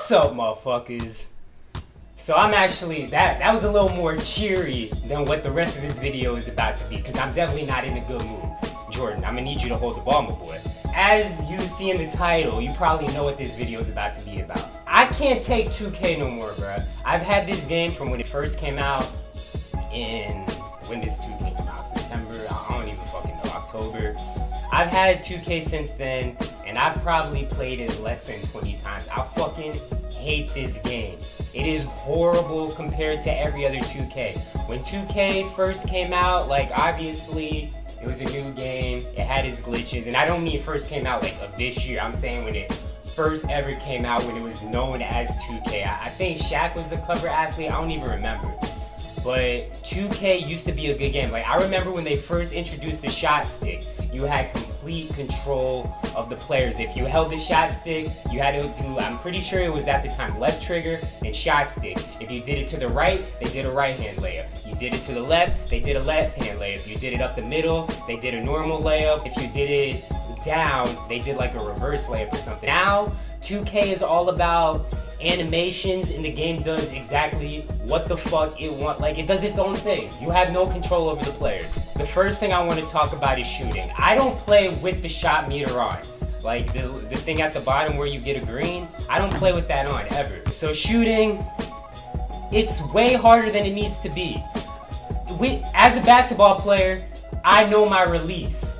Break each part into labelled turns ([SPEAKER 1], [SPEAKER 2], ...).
[SPEAKER 1] What's up, motherfuckers? So I'm actually, that was a little more cheery than what the rest of this video is about to be, because I'm definitely not in a good mood. Jordan, I'm gonna need you to hold the ball, my boy. As you see in the title, you probably know what this video is about to be about. I can't take 2K no more, bruh. I've had this game from when it first came out in, when this 2K came out, September, I don't even fucking know, October. I've had 2K since then, and I've probably played it less than 20 times. I fucking hate this game. It is horrible compared to every other 2K. When 2K first came out, like, obviously, it was a new game, it had its glitches, and I don't mean first came out like of this year, I'm saying when it first ever came out, when it was known as 2K. I think Shaq was the cover athlete, I don't even remember. But 2K used to be a good game. Like, I remember when they first introduced the shot stick, you had complete control of the players. If you held the shot stick, you had to do, I'm pretty sure it was at the time, left trigger and shot stick. If you did it to the right, they did a right hand layup. You did it to the left, they did a left hand layup. You did it up the middle, they did a normal layup. If you did it down, they did like a reverse layup or something. Now, 2K is all about animations, and the game does exactly what the fuck it wants. Like, it does its own thing. You have no control over the players. The first thing I want to talk about is shooting. I don't play with the shot meter on. Like, the thing at the bottom where you get a green, I don't play with that on, ever. So shooting, it's way harder than it needs to be. As a basketball player, I know my release.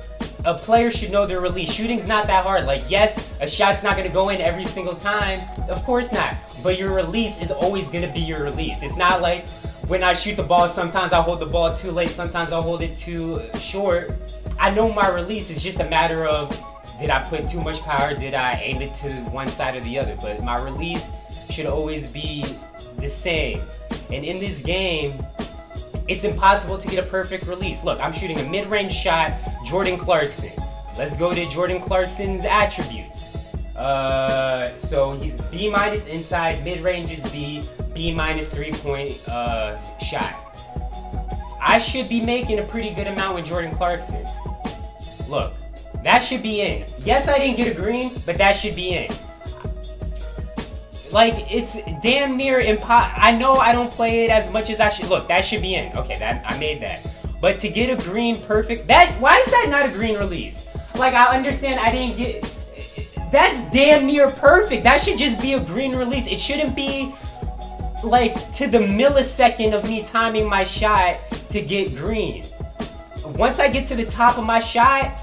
[SPEAKER 1] A player should know their release. Shooting's not that hard. Like, yes, a shot's not gonna go in every single time. Of course not. But your release is always gonna be your release. It's not like when I shoot the ball, sometimes I'll hold the ball too late, sometimes I'll hold it too short. I know my release. It's just a matter of, did I put too much power? Did I aim it to one side or the other? But my release should always be the same. And in this game, it's impossible to get a perfect release. Look, I'm shooting a mid-range shot, Jordan Clarkson. Let's go to Jordan Clarkson's attributes. So he's B- inside, mid-range is B, B- 3-point shot. I should be making a pretty good amount with Jordan Clarkson. Look, that should be in. Yes, I didn't get a green, but that should be in. Like, it's damn near impossible. I know I don't play it as much as I should. Look, that should be in. Okay, I made that. But to get a green perfect, why is that not a green release? Like, I understand I didn't get, that's damn near perfect. That should just be a green release. It shouldn't be like to the millisecond of me timing my shot to get green. Once I get to the top of my shot,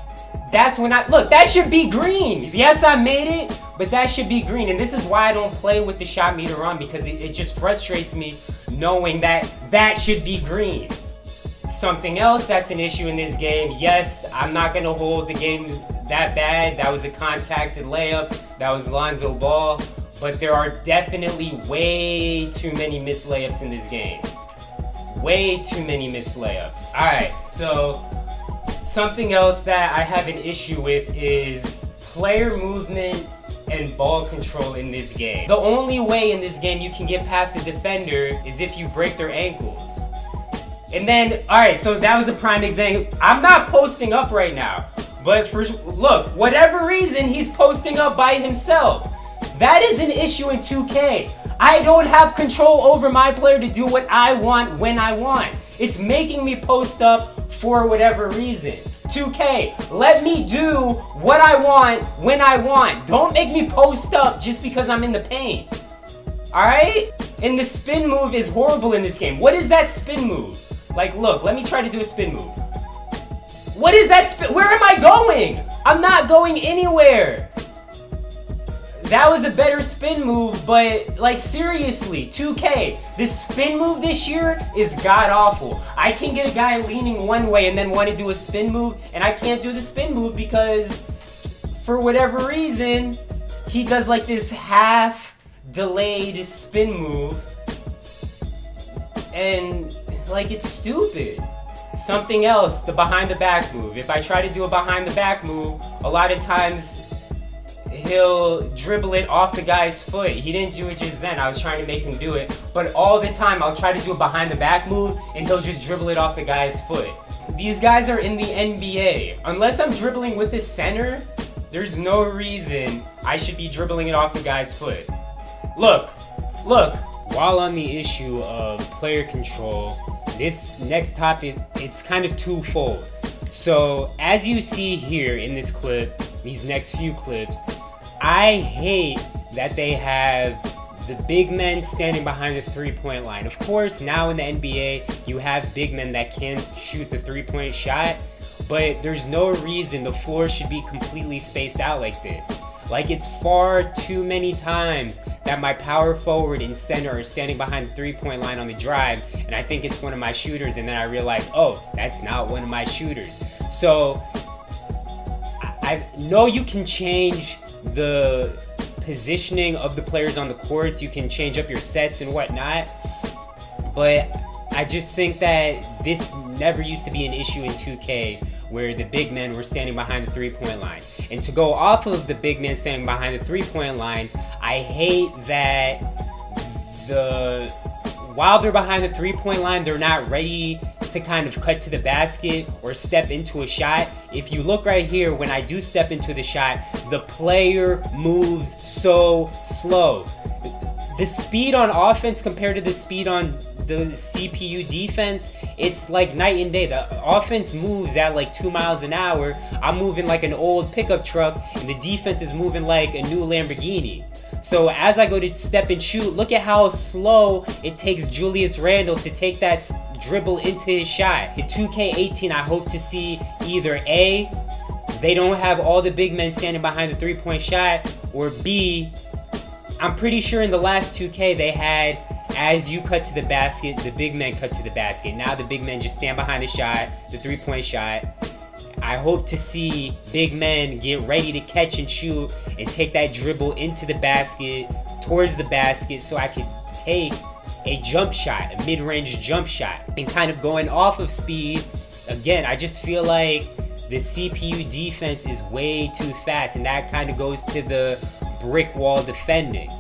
[SPEAKER 1] that's when look, that should be green. Yes, I made it, but that should be green. And this is why I don't play with the shot meter on, because it just frustrates me knowing that that should be green. Something else that's an issue in this game, yes, I'm not gonna hold the game that bad. That was a contacted layup. That was Lonzo Ball. But there are definitely way too many missed layups in this game. Way too many missed layups. Alright, so something else that I have an issue with is player movement and ball control in this game. The only way in this game you can get past a defender is if you break their ankles. And then, alright, so that was a prime example. I'm not posting up right now, but look, whatever reason, he's posting up by himself. That is an issue in 2K. I don't have control over my player to do what I want when I want. It's making me post up for whatever reason. 2K, let me do what I want when I want. Don't make me post up just because I'm in the paint. Alright? And the spin move is horrible in this game. What is that spin move? Like, look, let me try to do a spin move. What is that spin? Where am I going? I'm not going anywhere. That was a better spin move, but, like, seriously, 2K, this spin move this year is god-awful. I can get a guy leaning one way and then want to do a spin move, and I can't do the spin move because, for whatever reason, he does, like, this half-delayed spin move, and, like, it's stupid. Something else, the behind-the-back move. If I try to do a behind-the-back move, a lot of times he'll dribble it off the guy's foot. He didn't do it just then. I was trying to make him do it. But all the time, I'll try to do a behind-the-back move, and he'll just dribble it off the guy's foot. These guys are in the NBA. Unless I'm dribbling with the center, there's no reason I should be dribbling it off the guy's foot. Look, while on the issue of player control, this next topic it's kind of twofold. So as you see here in this clip, these next few clips, I hate that they have the big men standing behind the three-point line. Of course, now in the NBA, you have big men that can shoot the three-point shot, but there's no reason the floor should be completely spaced out like this. Like, it's far too many times that my power forward and center are standing behind the three-point line on the drive, and I think it's one of my shooters, and then I realize, oh, that's not one of my shooters. So, I know you can change the positioning of the players on the courts, you can change up your sets and whatnot, but I just think that this never used to be an issue in 2K where the big men were standing behind the three-point line. And to go off of the big men standing behind the three-point line, I hate that while they're behind the three-point line, they're not ready to kind of cut to the basket or step into a shot. If you look right here, when I do step into the shot, the player moves so slow. The speed on offense compared to the speed on the CPU defense, it's like night and day. The offense moves at like 2 miles an hour. I'm moving like an old pickup truck, and the defense is moving like a new Lamborghini. So as I go to step and shoot, look at how slow it takes Julius Randle to take that dribble into his shot. In 2K18, I hope to see either A, they don't have all the big men standing behind the three-point shot, or B, I'm pretty sure in the last 2K they had, as you cut to the basket, the big men cut to the basket. Now the big men just stand behind the shot, the three-point shot. I hope to see big men get ready to catch and shoot and take that dribble into the basket, towards the basket, so I could take a jump shot, a mid-range jump shot. And kind of going off of speed, again, I just feel like the CPU defense is way too fast, and that kind of goes to the brick wall defending.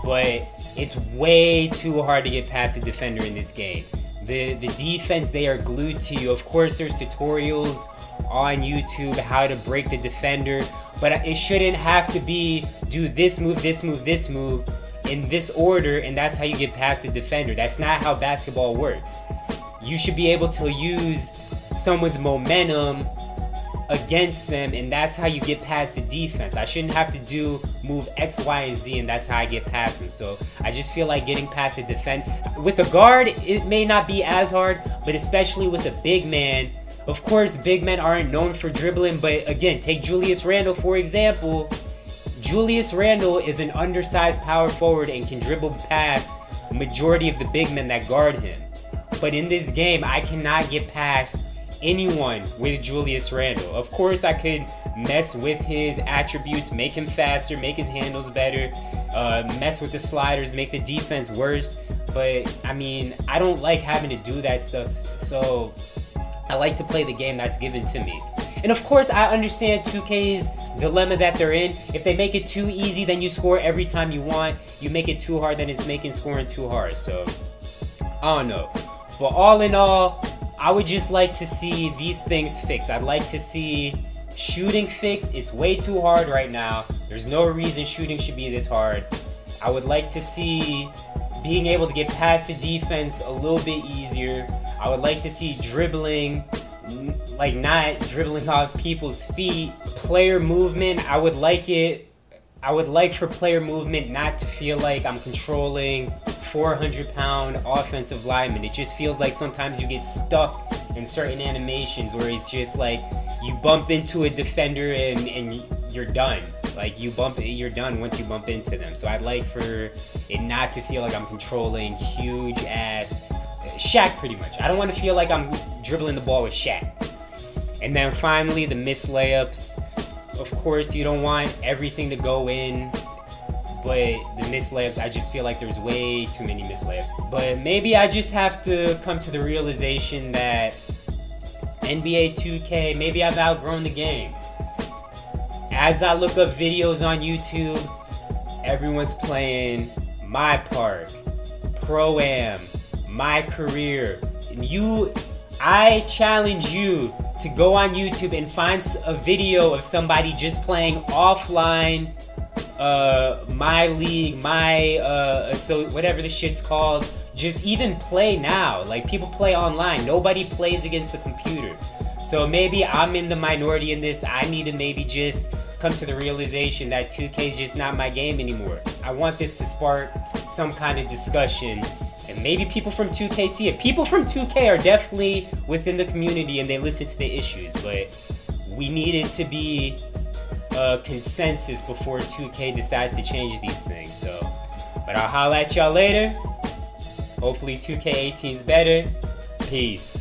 [SPEAKER 1] But it's way too hard to get past a defender in this game. The defense, they are glued to you. Of course, there's tutorials on YouTube how to break the defender, but it shouldn't have to be do this move, this move, this move in this order, and that's how you get past the defender. That's not how basketball works. You should be able to use someone's momentum against them, and that's how you get past the defense. I shouldn't have to do move X, Y, and Z, and that's how I get past them. So I just feel like getting past the defense with a guard, it may not be as hard, but especially with a big man. Of course, big men aren't known for dribbling, but again, take Julius Randle for example. Julius Randle is an undersized power forward and can dribble past the majority of the big men that guard him. But in this game, I cannot get past anyone with Julius Randle. Of course, I could mess with his attributes, make him faster, make his handles better, mess with the sliders, make the defense worse. But I mean, I don't like having to do that stuff, so I like to play the game that's given to me. And of course, I understand 2K's dilemma that they're in. If they make it too easy, then you score every time you want. You make it too hard, then it's making scoring too hard. So, I don't know. But all in all, I would just like to see these things fixed. I'd like to see shooting fixed. It's way too hard right now. There's no reason shooting should be this hard. I would like to see being able to get past the defense a little bit easier. I would like to see dribbling, like not dribbling off people's feet. Player movement, I would like for player movement not to feel like I'm controlling 400-pound offensive linemen. It just feels like sometimes you get stuck in certain animations where it's just like you bump into a defender and you're done. Like you're done once you bump into them. So I'd like for it not to feel like I'm controlling huge ass Shaq pretty much. I don't want to feel like I'm dribbling the ball with Shaq. And then finally, the missed layups. Of course, you don't want everything to go in, but the missed layups, I just feel like there's way too many missed layups. But maybe I just have to come to the realization that NBA 2K, maybe I've outgrown the game. As I look up videos on YouTube, everyone's playing My Park, Pro-Am, My Career. And I challenge you to go on YouTube and find a video of somebody just playing offline my league, my so whatever the shit's called, just even play now. Like, people play online. Nobody plays against the computer. So maybe I'm in the minority in this. I need to maybe just come to the realization that 2K is just not my game anymore. I want this to spark some kind of discussion, and maybe people from 2K see it. People from 2K are definitely within the community and they listen to the issues, but we need it to be a consensus before 2K decides to change these things. So, but I'll holler at y'all later. Hopefully 2K18 is better. Peace.